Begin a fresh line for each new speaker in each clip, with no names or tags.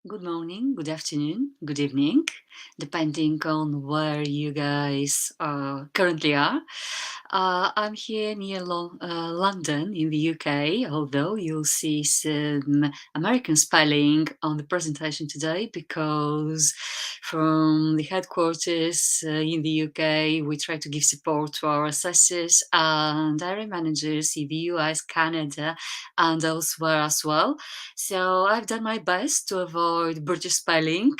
Good morning, good afternoon, good evening, depending on where you guys currently are. I'm here near London in the UK, although you'll see some American spelling on the presentation today because from the headquarters in the UK, we try to give support to our assessors and area managers in the US, Canada, and elsewhere as well. So I've done my best to avoid British spelling.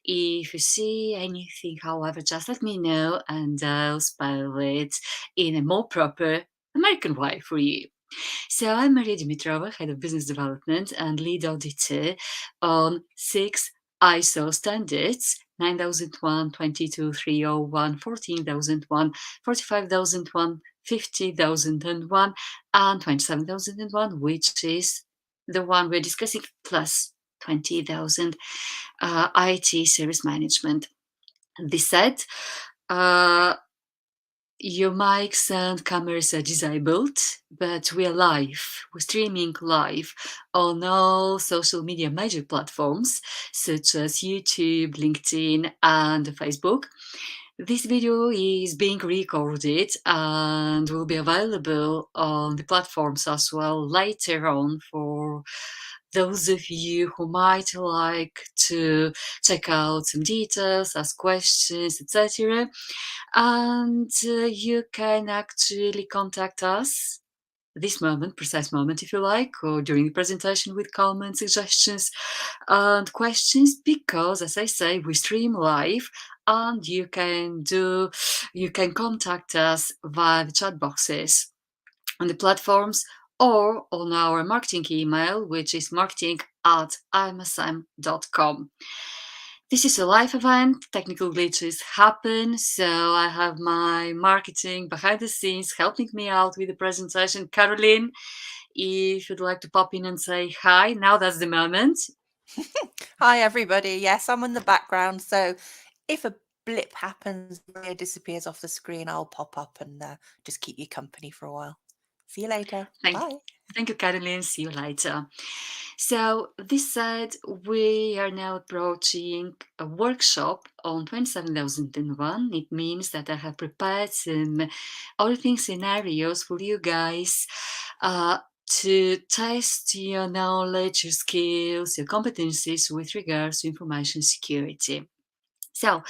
If you see anything, however, just let me know and I'll spell it in a more proper American way for you. So I'm Maria Dimitrova, Head of Business Development and Lead Auditor on 6 ISO standards: 9001, 22301, 14001, 45001, 50001, and 27001, which is the one we're discussing, plus 20,000 IT service management. This said, uh, your mics and cameras are disabled, but we are live. We're streaming live on all social media major platforms such as YouTube, LinkedIn, and Facebook. This video is being recorded and will be available on the platforms as well later on for those of you who might like to check out some details, ask questions, etc. And you can actually contact us this moment, precise moment, if you like, or during the presentation with comments, suggestions, and questions, because, as I say, we stream live and you can contact us via the chat boxes on the platforms or on our marketing email, which is marketing@imsm.com. This is a live event. Technical glitches happen, so I have my marketing behind the scenes helping me out with the presentation. Caroline, if you'd like to pop in and say hi, now that's the moment.
Hi, everybody. Yes, I'm in the background. So if a blip happens, Maria disappears off the screen, I'll pop up and just keep you company for a while. See you later.
Thank,
Bye.
thank you, Caroline. See you later. So, this said, we are now approaching a workshop on 27,001. It means that I have prepared some auditing scenarios for you guys to test your knowledge, your skills, your competencies with regards to information security. So,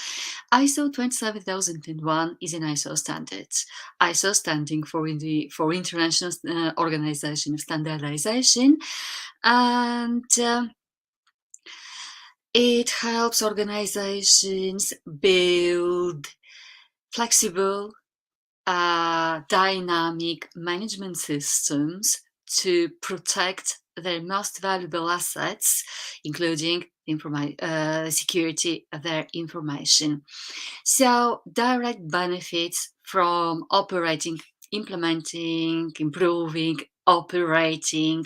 ISO 27001 is an ISO standard. ISO standing for International Organization of Standardization, and it helps organizations build flexible, dynamic management systems to protect their most valuable assets, including security of their information. So, direct benefits from operating, implementing, improving, operating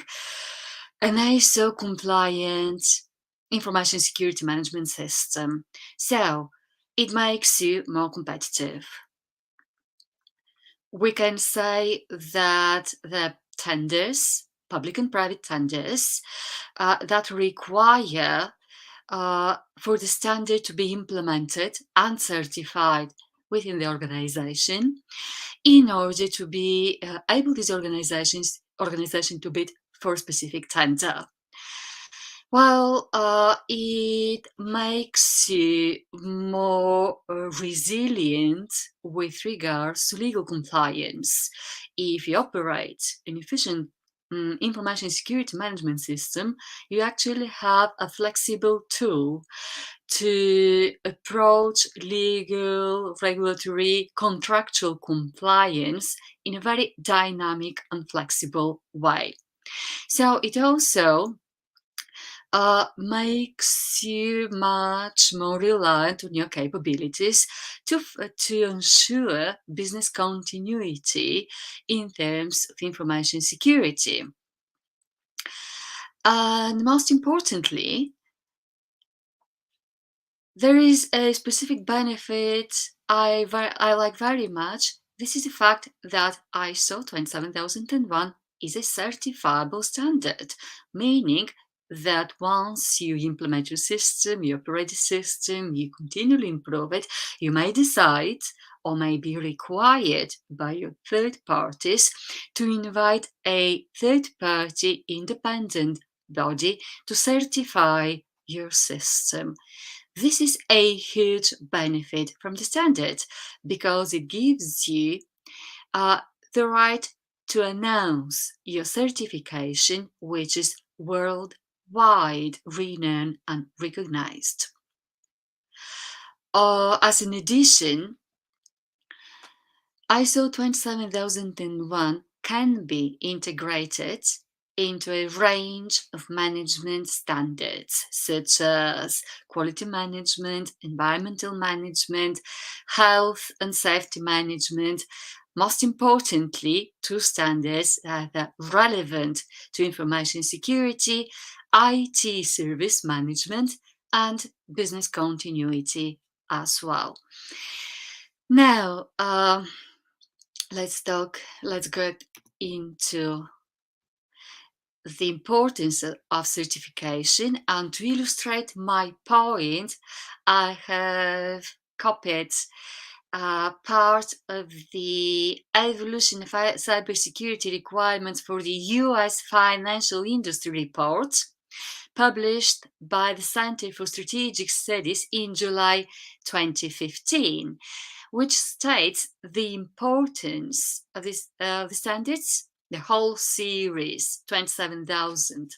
an ISO compliant information security management system. So, it makes you more competitive. We can say that the tenders, public and private tenders, that require for the standard to be implemented and certified within the organization in order to be able these organization to bid for a specific tender. Well, it makes you more resilient with regards to legal compliance. If you operate an efficient information security management system, you actually have a flexible tool to approach legal, regulatory, contractual compliance in a very dynamic and flexible way. So it also makes you much more reliant on your capabilities to ensure business continuity in terms of information security. And most importantly, there is a specific benefit I like very much. This is the fact that ISO 27001 is a certifiable standard, meaning that once you implement your system, you operate the system, you continually improve it, you may decide or may be required by your third parties to invite a third party independent body to certify your system. This is a huge benefit from the standard because it gives you uh, the right to announce your certification, which is worldwide renowned and recognized. As an addition, ISO 27001 can be integrated into a range of management standards such as quality management, environmental management, health and safety management. Most importantly, two standards that are relevant to information security, IT service management, and business continuity as well. Now, let's get into the importance of certification, and to illustrate my point, I have copied part of the evolution of cybersecurity requirements for the US Financial Industry Report, published by the Center for Strategic Studies in July 2015, which states the importance of the standards, the whole series, 27,000,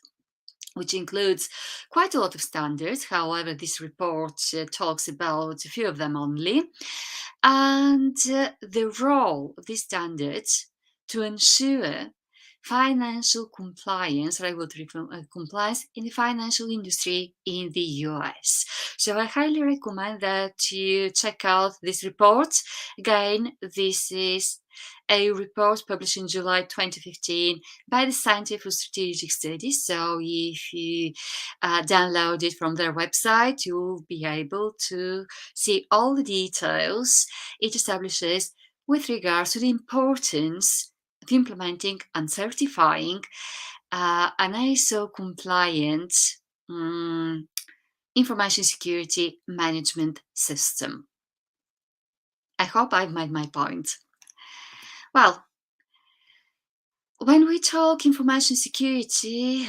which includes quite a lot of standards. However, this report talks about a few of them only, and the role of these standards to ensure financial compliance, regulatory compliance in the financial industry in the US. So I highly recommend that you check out this report. Again, this is a report published in July 2015 by the Center for Strategic Studies. So if you download it from their website, you'll be able to see all the details it establishes with regards to the importance of implementing and certifying an ISO compliant information security management system. I hope I've made my point. Well, when we talk information security,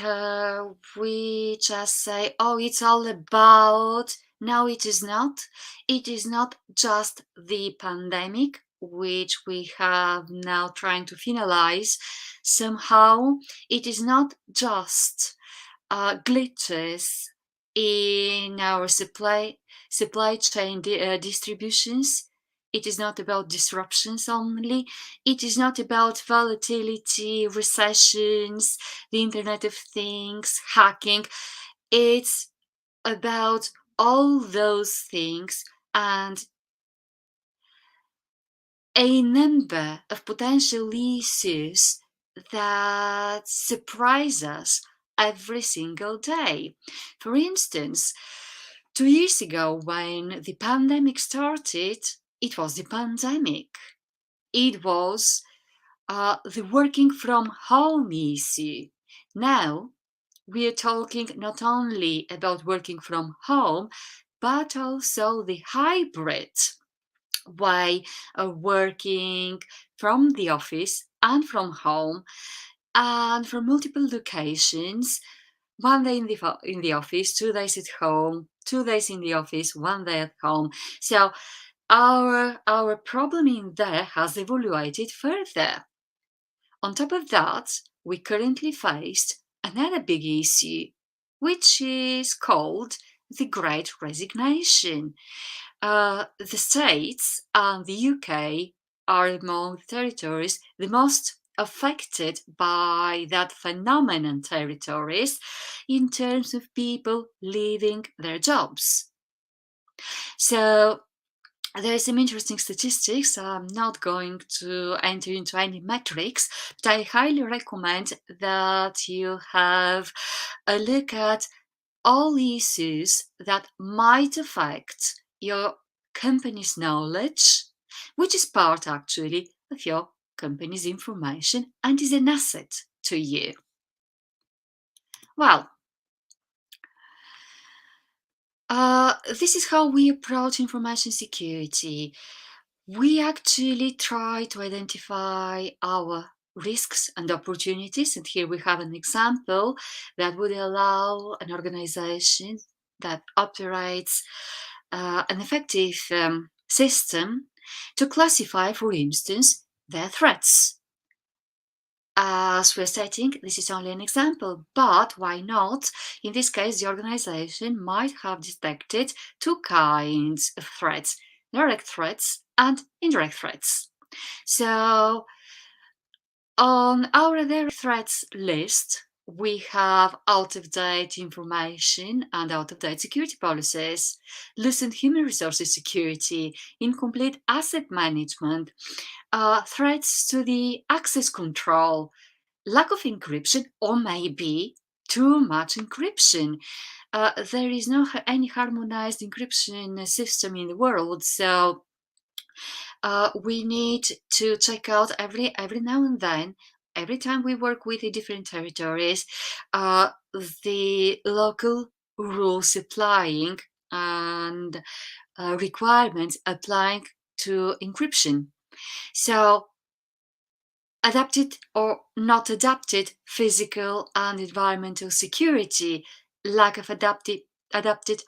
we just say, oh, it's all about. No, it is not. It is not just the pandemic, which we have now trying to finalize. Somehow, it is not just glitches in our supply chain distributions. It is not about disruptions only. It is not about volatility, recessions, the Internet of Things, hacking. It's about all those things and a number of potential issues that surprise us every single day. For instance, 2 years ago, when the pandemic started, it was the pandemic. It was the working from home issue. Now, we are talking not only about working from home, but also the hybrid way of working from the office and from home and from multiple locations. 1 day in the office, 2 days at home, 2 days in the office, 1 day at home. So our problem in there has evaluated further. On top of that, we currently faced another big issue, which is called the Great Resignation. The States and the UK are among the territories the most affected by that phenomenon territories in terms of people leaving their jobs. So there are some interesting statistics. I'm not going to enter into any metrics, but I highly recommend that you have a look at all issues that might affect your company's knowledge, which is part actually of your company's information and is an asset to you. Well, This is how we approach information security. We actually try to identify our risks and opportunities, and here we have an example that would allow an organization that operates an effective system to classify, for instance, their threats. As we're stating, this is only an example, but why not? In this case, the organization might have detected two kinds of threats: direct threats and indirect threats. So, on our direct threats list, we have out of date information and out of date security policies, loosened human resources security, incomplete asset management, threats to the access control, lack of encryption, or maybe too much encryption. There is no any harmonized encryption system in the world, so we need to check out every now and then. Every time we work with the different territories, the local rules applying and requirements applying to encryption. So adapted or not adapted physical and environmental security, lack of adapted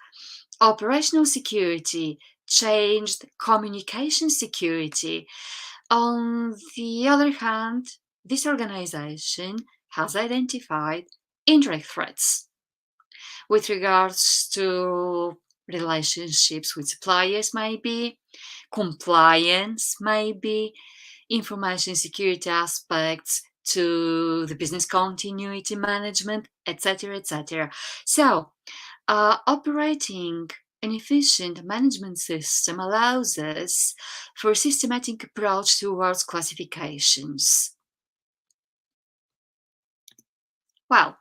operational security, changed communication security. On the other hand, this organization has identified indirect threats with regards to relationships with suppliers, maybe compliance, maybe information security aspects to the business continuity management, etc., etc. So, operating an efficient management system allows us for a systematic approach towards classifications. Well,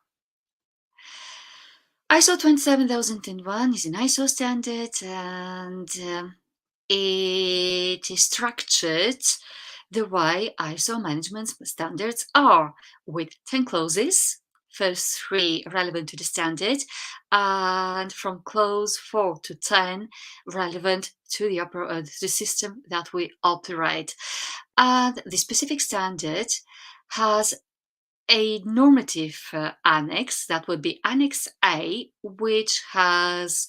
ISO 27001 is an ISO standard, and it is structured the way ISO management standards are, with 10 clauses, first 3 relevant to the standard, and from clause 4 to 10 relevant to the system that we operate. And the specific standard has a normative annex, that would be Annex A, which has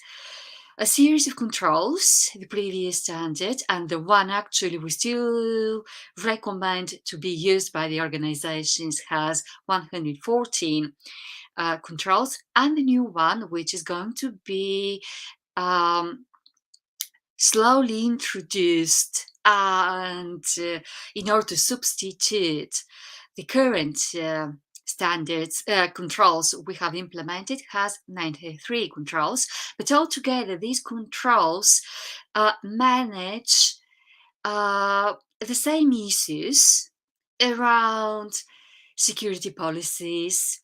a series of controls, the previous standard, and the one actually we still recommend to be used by the organizations has 114 controls, and the new one, which is going to be slowly introduced and in order to substitute the current standards controls we have implemented, has 93 controls, but altogether these controls manage the same issues around security policies,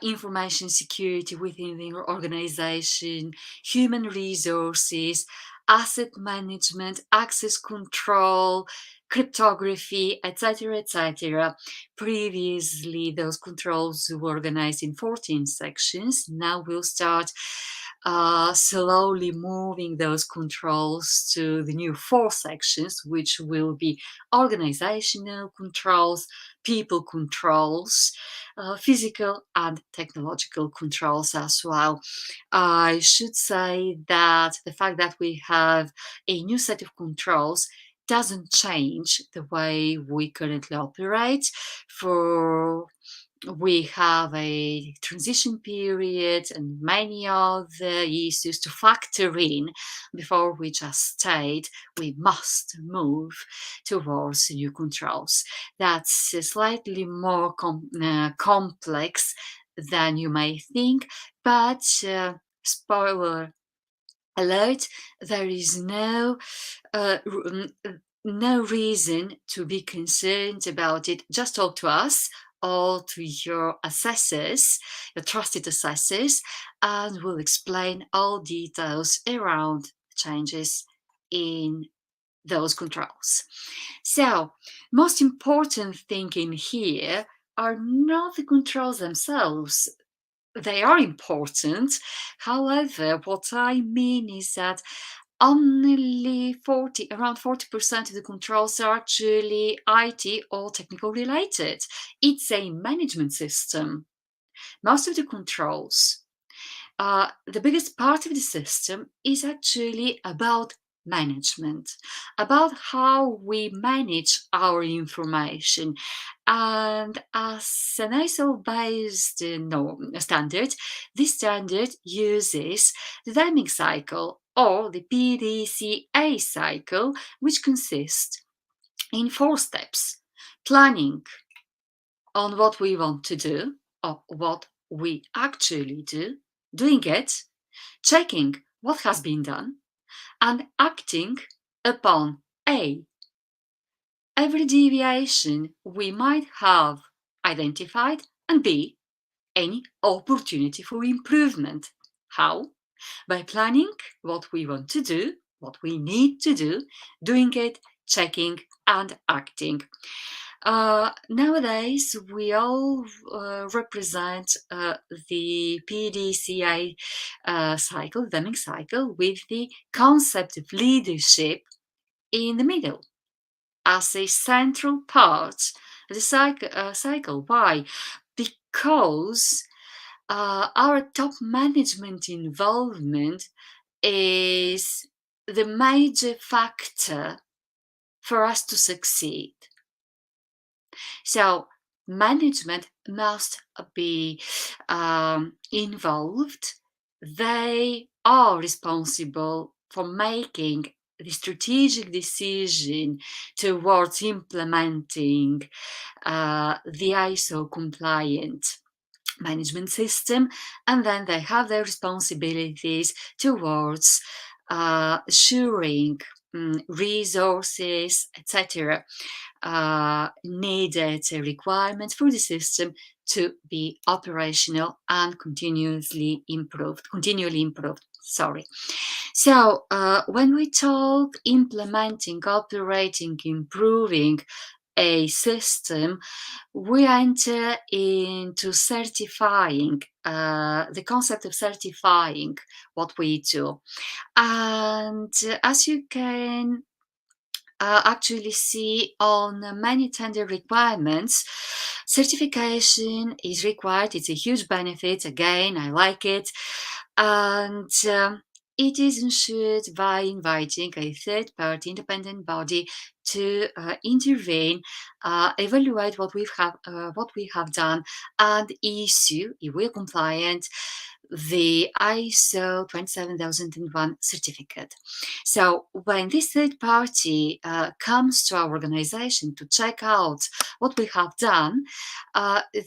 information security within the organization, human resources, asset management, access control, cryptography, etc., etc. Previously, those controls were organized in 14 sections. Now we'll start slowly moving those controls to the new 4 sections, which will be organizational controls, people controls, physical and technological controls as well. I should say that the fact that we have a new set of controls doesn't change the way we currently operate. For we have a transition period and many other issues to factor in before we just state we must move towards new controls. That's slightly more complex than you may think, but spoiler alert, there is no reason to be concerned about it. Just talk to us or to your assessors, your trusted assessors, and we'll explain all details around changes in those controls. So, most important thing in here are not the controls themselves. they are important. However, what I mean is that only around 40% of the controls are actually IT or technical related. It's a management system. Most of the controls, the biggest part of the system is actually about management, about how we manage our information. And as an ISO-based standard, this standard uses the timing cycle or the PDCA cycle, which consists in 4 steps: planning on what we want to do or what we actually do, doing it, checking what has been done, and acting upon A, every deviation we might have identified, and B, any opportunity for improvement. How? By planning what we want to do, what we need to do, doing it, checking, and acting. Nowadays, we all represent the PDCA cycle, Deming cycle, with the concept of leadership in the middle as a central part of the cycle. Why? Because our top management involvement is the major factor for us to succeed. So management must be involved. They are responsible for making the strategic decision towards implementing the ISO compliant management system, and then they have their responsibilities towards assuring resources, etc., needed requirements for the system to be operational and continually improved. Sorry. So when we talk implementing, operating, improving a system, we enter into certifying, the concept of certifying what we do. And as you can actually see on many tender requirements, certification is required. It's a huge benefit. Again, I like it. And it is ensured by inviting a third-party independent body to intervene, evaluate what we have done, and issue, if we're compliant, the ISO 27001 certificate. So when this third party comes to our organization to check out what we have done,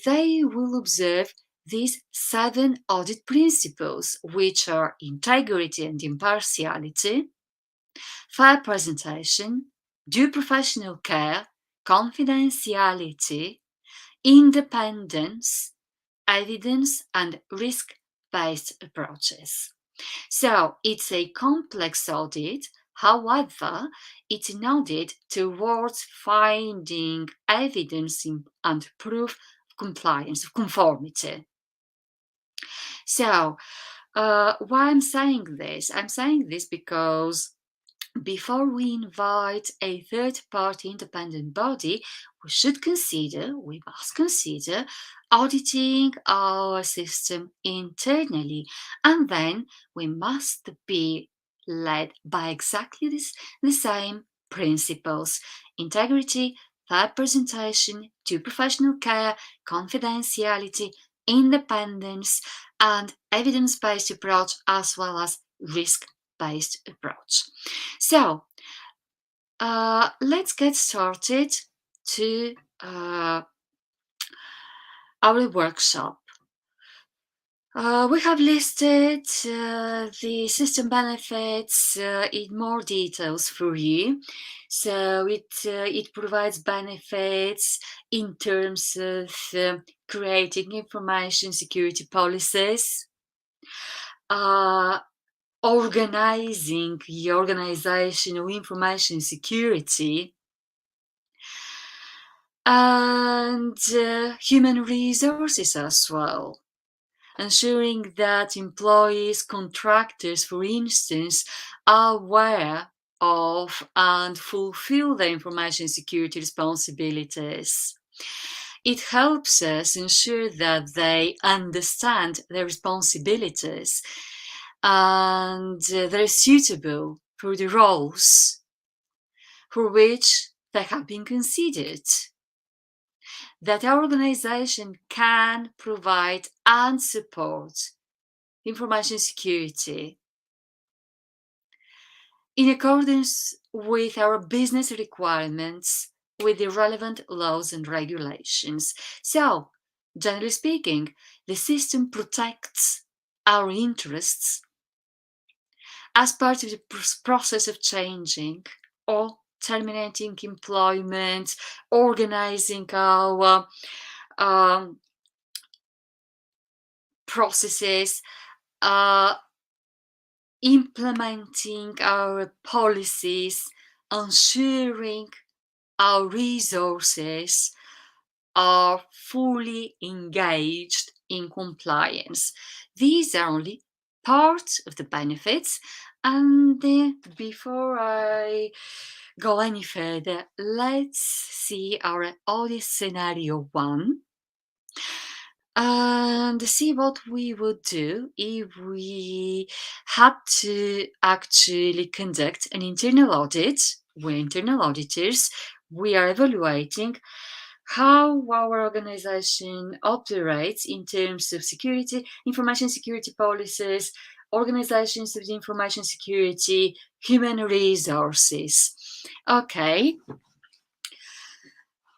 they will observe these 7 audit principles, which are integrity and impartiality, fair presentation, due professional care, confidentiality, independence, evidence, and risk-based approaches. So it's a complex audit. However, it's an audit towards finding evidence and proof of compliance, of conformity. So, why I'm saying this? I'm saying this because before we invite a third-party independent body, we must consider auditing our system internally, and then we must be led by exactly the same principles: integrity, fair presentation, due professional care, confidentiality, independence, and evidence-based approach, as well as risk-based approach. So let's get started to our workshop. We have listed the system benefits in more details for you. So it provides benefits in terms of creating information security policies, organizing the organizational information security, and human resources as well. ensuring that employees, contractors, for instance, are aware of and fulfill their information security responsibilities. It helps us ensure that they understand their responsibilities and they're suitable for the roles for which they have been considered, that our organization can provide and support information security in accordance with our business requirements with the relevant laws and regulations. So, generally speaking, the system protects our interests as part of the process of changing or terminating employment, organizing our processes, uh, implementing our policies, ensuring our resources are fully engaged in compliance. These are only part of the benefits. And before I go any further, let's see our audit scenario 1 and see what we would do if we had to actually conduct an internal audit. We're internal auditors. We are evaluating how our organization operates in terms of security, information security policies, organizations of the information security, human resources. Okay.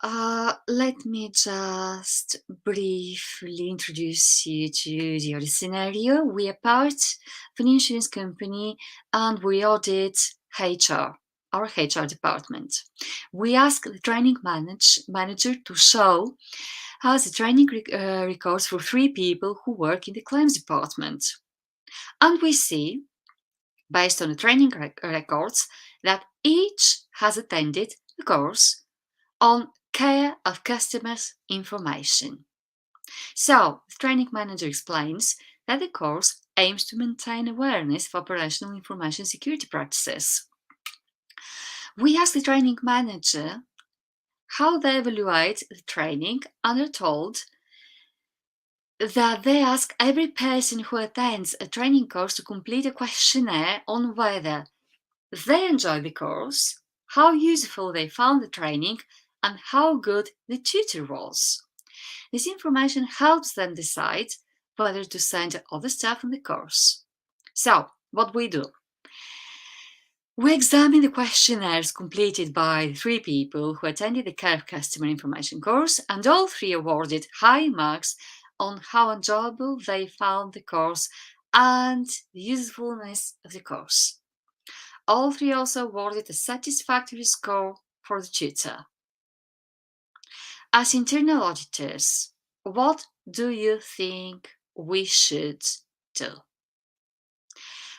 Let me just briefly introduce you to the other scenario. We are part of an insurance company and we audit HR, our HR department. We ask the training manager to show us the training records for 3 people who work in the claims department. And we see, based on the training records, that each has attended the course on care of customers' information. So, the training manager explains that the course aims to maintain awareness of operational information security practices. We ask the training manager how they evaluate the training and are told that they ask every person who attends a training course to complete a questionnaire on whether they enjoy the course, how useful they found the training, and how good the tutor was. This information helps them decide whether to send other staff on the course. So, what we do? We examine the questionnaires completed by the 3 people who attended the Care of Customer Information course, and all 3 awarded high marks on how enjoyable they found the course and the usefulness of the course. All 3 also awarded a satisfactory score for the tutor. As internal auditors, what do you think we should do?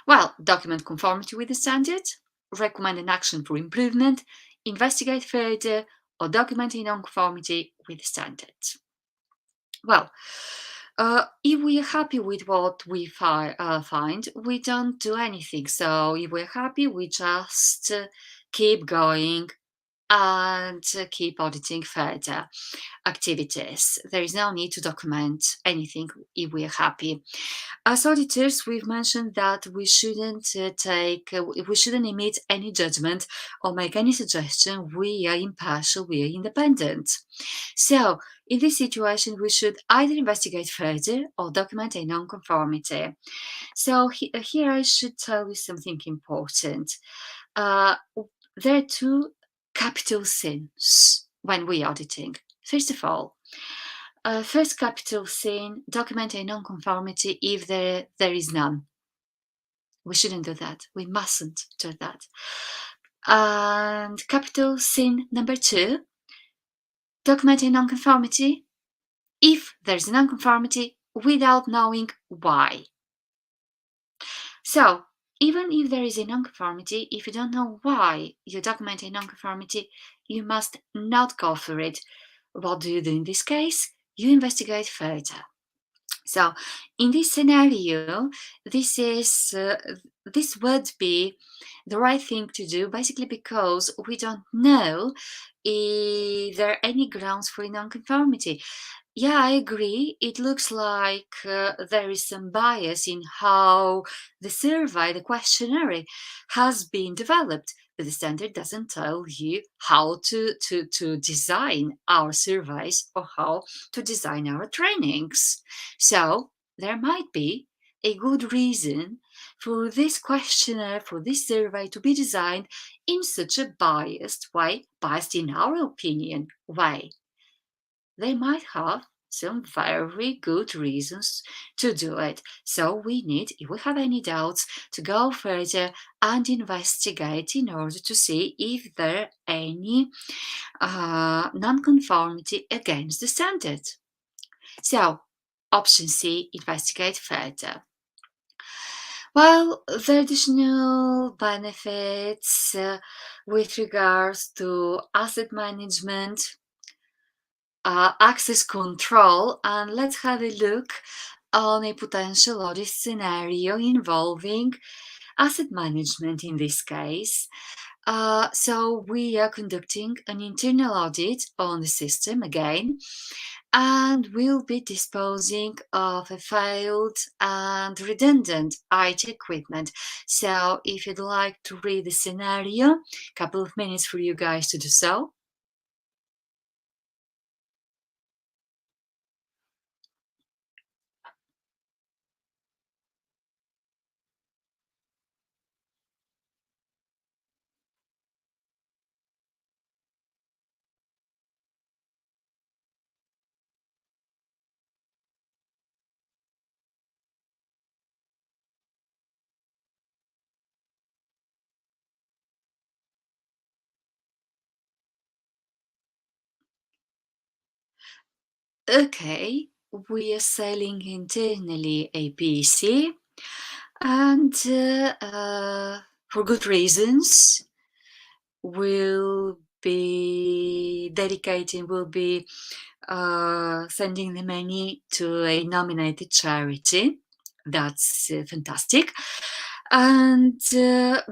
Well, document conformity with the standard, recommend an action for improvement, investigate further, or document a nonconformity with the standard. Well, if we are happy with what we find, we don't do anything. So if we're happy, we just keep going and keep auditing further activities. There is no need to document anything if we are happy. As auditors, we've mentioned that we shouldn't we shouldn't emit any judgment or make any suggestion. We are impartial, we are independent. So, in this situation, we should either investigate further or document a non-conformity. So, here I should tell you something important. There are 2 capital sins when we're auditing. First of all, first capital sin, document a non-conformity if there is none. We shouldn't do that. We mustn't do that. And capital sin number 2, document a non-conformity if there's a non-conformity without knowing why. So, even if there is a nonconformity, if you don't know why you document a nonconformity, you must not go for it. What do you do in this case? You investigate further. So in this scenario, this is this would be the right thing to do, basically because we don't know if there are any grounds for nonconformity. Yeah, I agree. It looks like there is some bias in how the survey, the questionnaire, has been developed. But the standard doesn't tell you how to design our surveys or how to design our trainings. So there might be a good reason for this questionnaire, for this survey to be designed in such a biased way, biased in our opinion way. They might have some very good reasons to do it. So we need, if we have any doubts, to go further and investigate in order to see if there are any non-conformity against the standard. So, option C, investigate further. Well, the additional benefits with regards to asset management, access control, and let's have a look on a potential audit scenario involving asset management in this case. So we are conducting an internal audit on the system again, and we'll be disposing of a failed and redundant IT equipment. So if you'd like to read the scenario, a couple of minutes for you guys to do so. Okay, we are selling internally a PC, and for good reasons, we'll be sending the money to a nominated charity. That's fantastic. And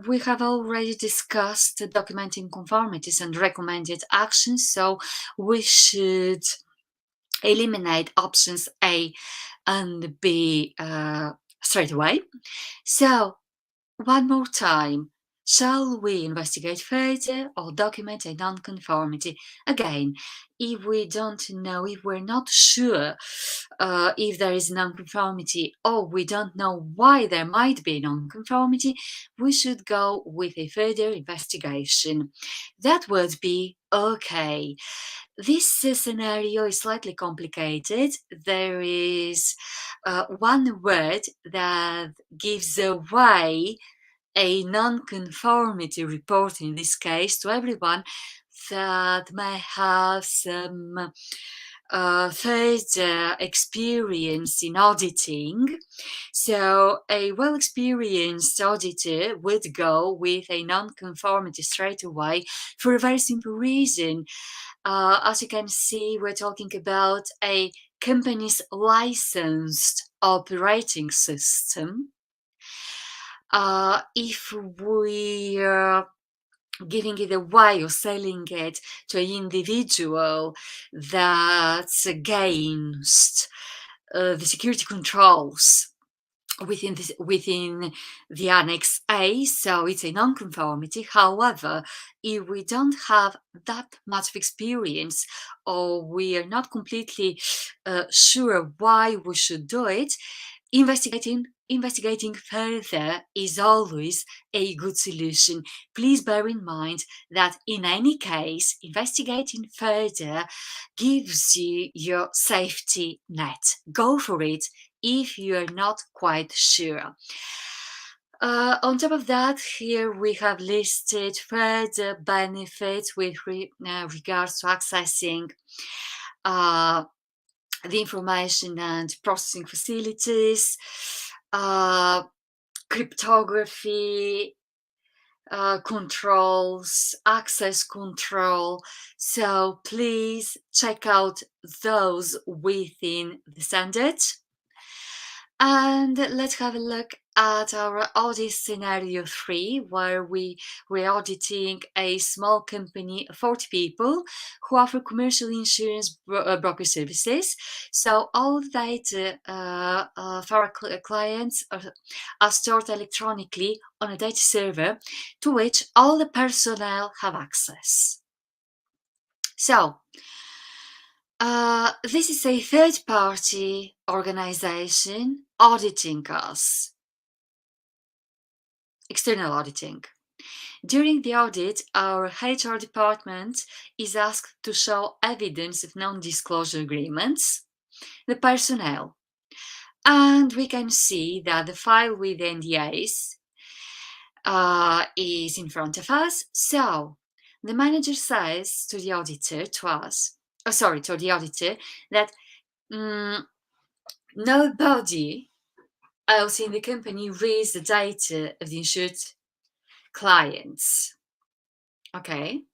we have already discussed documenting conformities and recommended actions, so we should eliminate options A and B straight away. So, one more time, shall we investigate further or document a nonconformity? Again, if we don't know, if we're not sure if there is nonconformity or we don't know why there might be nonconformity, we should go with a further investigation. That would be okay. This scenario is slightly complicated. There is one word that gives away a non-conformity report in this case to everyone that may have some further experience in auditing. So a well-experienced auditor would go with a non-conformity straight away for a very simple reason. As you can see, we're talking about a company's licensed operating system. If we are giving it away or selling it to an individual that's against the security controls within the Annex A, so it's a non-conformity. However, if we don't have that much of experience or we are not completely sure why we should do it, investigating further is always a good solution. Please bear in mind that in any case, investigating further gives you your safety net. Go for it if you are not quite sure. On top of that, here we have listed further benefits with regards to accessing the information and processing facilities, uh, cryptography, controls, access control. So please check out those within the standard. And let's have a look at our audit scenario 3, where we're auditing a small company of 40 people who offer commercial insurance broker services. So all the data for our clients are stored electronically on a data server to which all the personnel have access. So this is a third-party organization auditing us, external auditing. During the audit, our HR department is asked to show evidence of non-disclosure agreements, the personnel, and we can see that the file with NDAs is in front of us. So the manager says to the auditor, to the auditor, that nobody else in the company reads the data of the insured clients. Okay.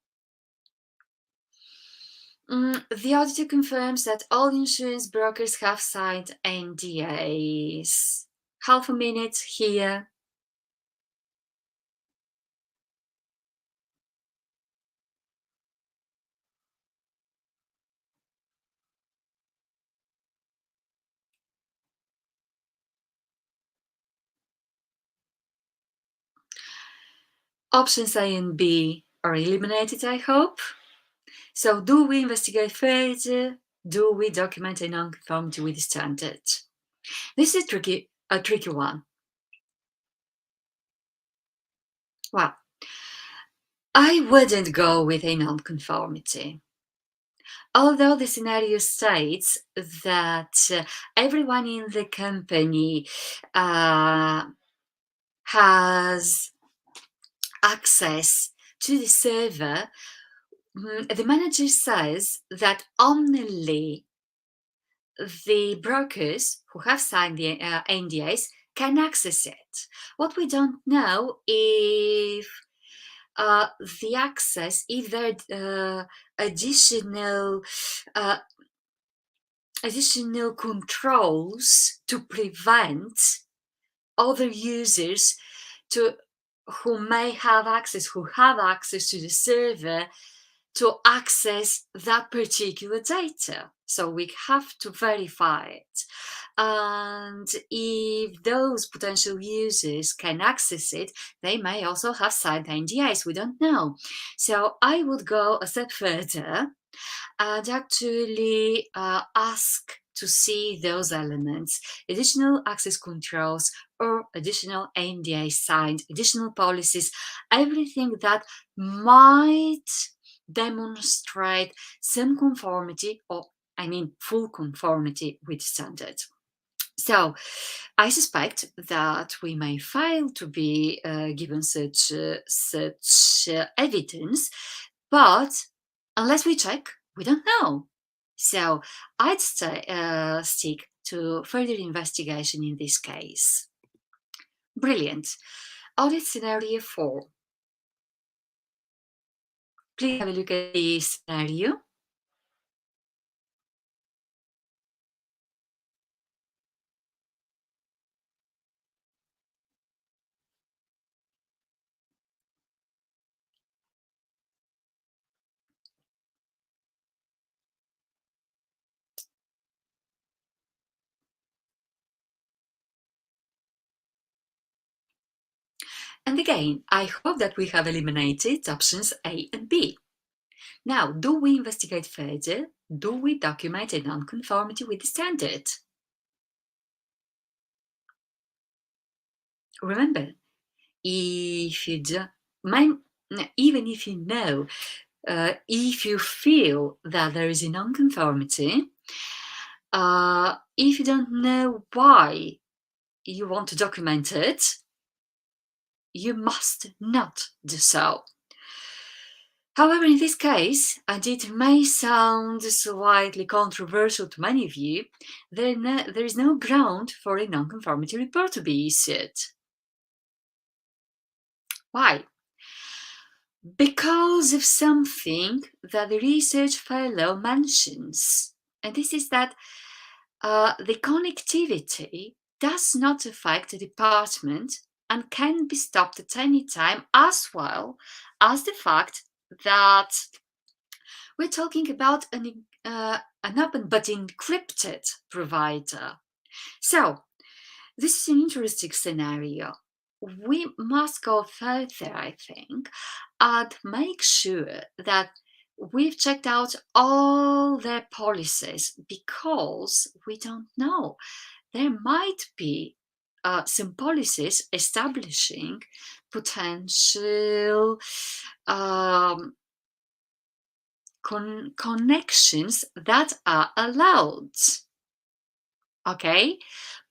The auditor confirms that all insurance brokers have signed NDAs. Half a minute here. Options A and B are eliminated, I hope. So do we investigate further? Do we document a non-conformity with the standard? This is a tricky one. Well, I wouldn't go with a non-conformity. Although the scenario states that everyone in the company has access to the server, the manager says that only the brokers who have signed the NDAs can access it. What we don't know if the access, if there are additional controls to prevent other users who have access to the server to access that particular data. So we have to verify it. And if those potential users can access it, they may also have signed NDAs. We don't know. So I would go a step further and actually ask to see those elements, additional access controls or additional NDA signed, additional policies, everything that might demonstrate some conformity, or I mean full conformity with standard. So I suspect that we may fail to be given such evidence, but unless we check, we don't know. So I'd stick to further investigation in this case. Brilliant. Audit scenario 4. Please have a look at the scenario. And again, I hope that we have eliminated options A and B. Now, do we investigate further? Do we document a non-conformity with the standard? Remember, if you do, even if you know, if you feel that there is a non-conformity, if you don't know why you want to document it, you must not do so. However, in this case, and it may sound slightly controversial to many of you, there is no ground for a non-conformity report to be issued. Why? Because of something that the research fellow mentions, and this is that the connectivity does not affect the department and can be stopped at any time, as well as the fact that we're talking about an open but encrypted provider. So, this is an interesting scenario. We must go further, I think, and make sure that we've checked out all their policies, because we don't know. There might be some policies establishing potential connections that are allowed. Okay?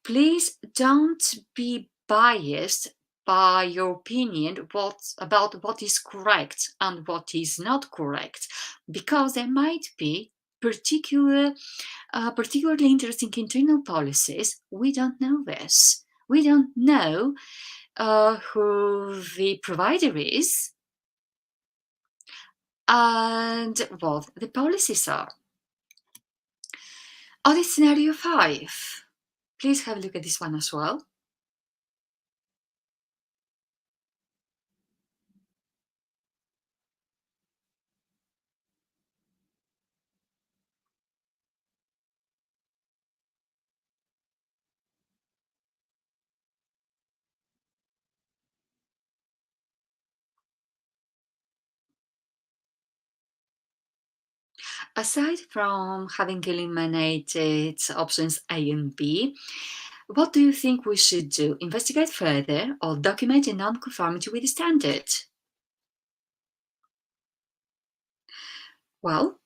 Please don't be biased by your opinion about what is correct and what is not correct, because there might be particularly interesting internal policies. We don't know this. We don't know who the provider is and what the policies are. Audit scenario 5. Please have a look at this one as well. Aside from having eliminated options A and B, what do you think we should do? Investigate further or document a non-conformity with the standard? Well,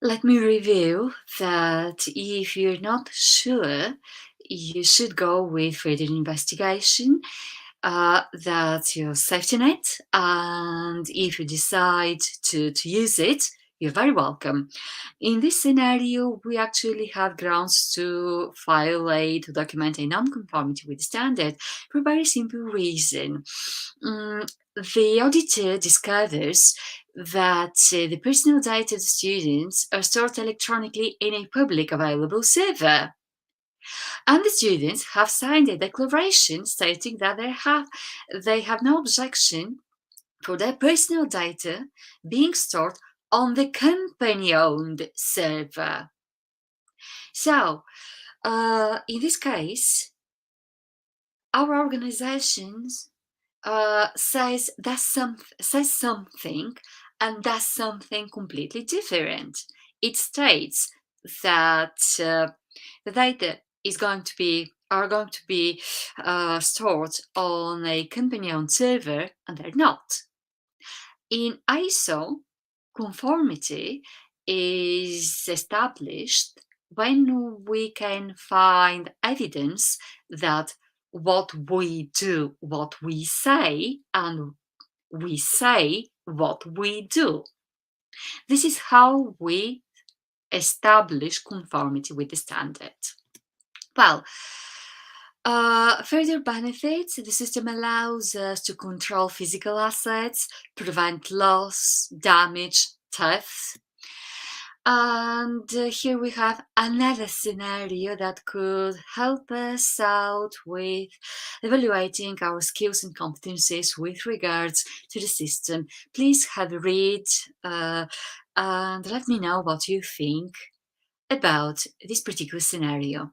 let me review that if you're not sure, you should go with further investigation. That's your safety net, and if you decide to use it, you're very welcome. In this scenario, we actually have grounds to violate, to document a non-conformity with the standard for a very simple reason. The auditor discovers that the personal data of the students are stored electronically in a public available server. And the students have signed a declaration stating that they have no objection for their personal data being stored on the company-owned server. So, in this case, our organizations says something and does something completely different. It states that the data are going to be stored on a company-owned server, and they're not. In ISO, conformity is established when we can find evidence that what we do, what we say, and we say what we do. This is how we establish conformity with the standard. Well, further benefits: the system allows us to control physical assets, prevent loss, damage, theft. And here we have another scenario that could help us out with evaluating our skills and competencies with regards to the system. Please have a read and let me know what you think about this particular scenario.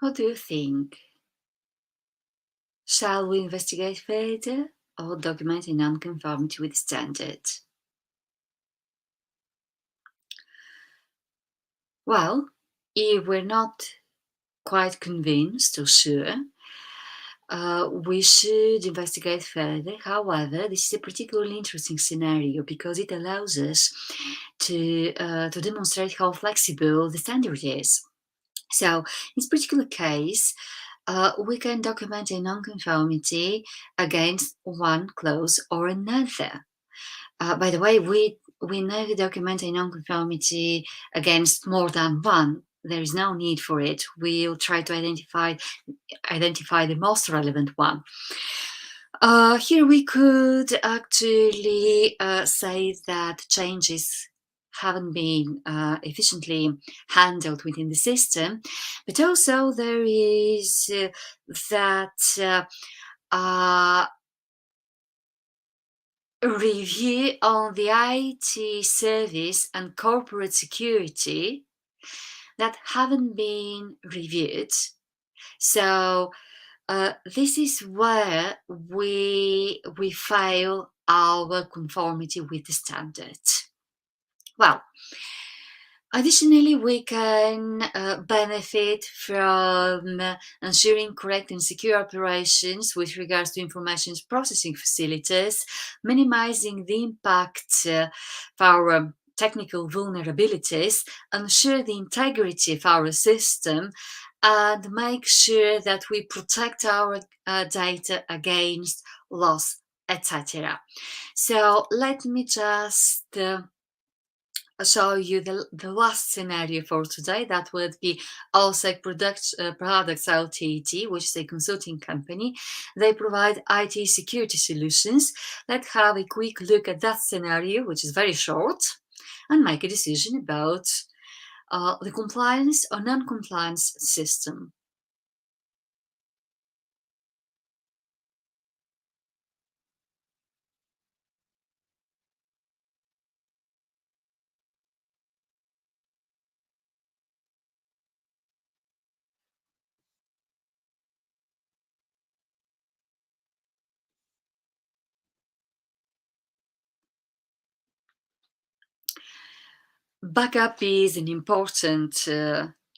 What do you think? Shall we investigate further or document a non-conformity with standard? Well, if we're not quite convinced or sure, we should investigate further. However, this is a particularly interesting scenario because it allows us to demonstrate how flexible the standard is. So, in this particular case, we can document a nonconformity against one clause or another. By the way, we never document a nonconformity against more than one. There is no need for it. We'll try to identify the most relevant one. Here we could actually say that changes haven't been efficiently handled within the system, but also there is that review on the IT service and corporate security that haven't been reviewed. So this is where we fail our conformity with the standard. Well, additionally, we can benefit from ensuring correct and secure operations with regards to information processing facilities, minimizing the impact of our technical vulnerabilities, ensure the integrity of our system, and make sure that we protect our data against loss, etc. So let me just show you the last scenario for today. That would be OSEC Products Ltd, which is a consulting company. They provide IT security solutions. Let's have a quick look at that scenario, which is very short, and make a decision about the compliance or non-compliance system. Backup is an important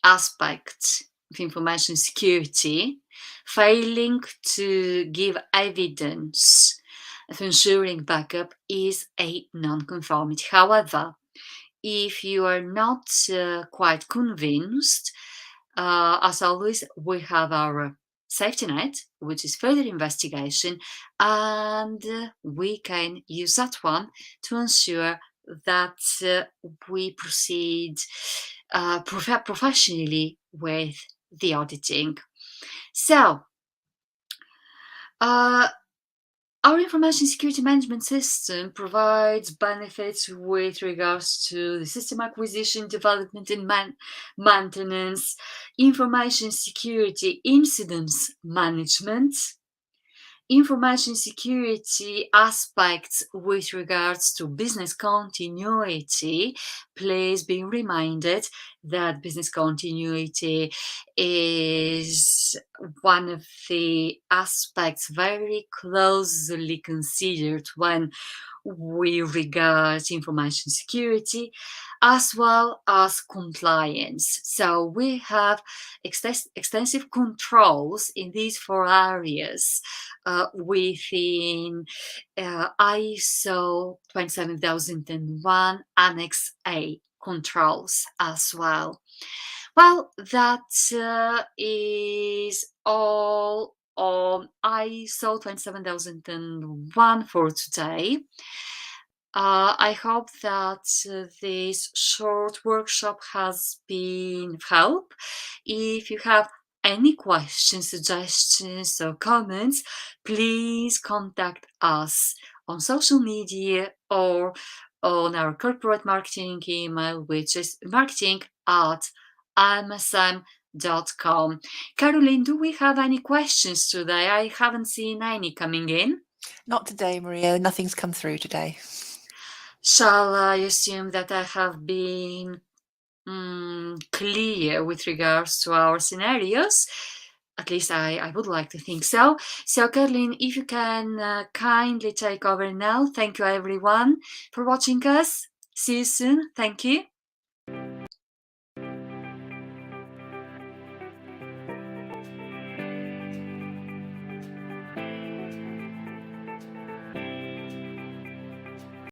aspect of information security. Failing to give evidence of ensuring backup is a non-conformity. However, if you are not quite convinced, as always, we have our safety net, which is further investigation, and we can use that one to ensure that we proceed professionally with the auditing. So, our information security management system provides benefits with regards to the system acquisition, development, and maintenance, information security incidents management, information security aspects with regards to business continuity. Please be reminded that business continuity is one of the aspects very closely considered when we regard information security, as well as compliance. So we have extensive controls in these four areas within ISO 27001 Annex A controls as well. Well, that is all on ISO 27001 for today. I hope that this short workshop has been of help. If you have any questions, suggestions, or comments, please contact us on social media or on our corporate marketing email, which is marketing@imsm.com. Caroline, do we have any questions today? I haven't seen any coming in.
Not today, Maria. Nothing's come through today.
Shall I assume that I have been clear with regards to our scenarios. At least I would like to think so. So, Caroline, if you can kindly take over now. Thank you, everyone, for watching us. See you soon. Thank you.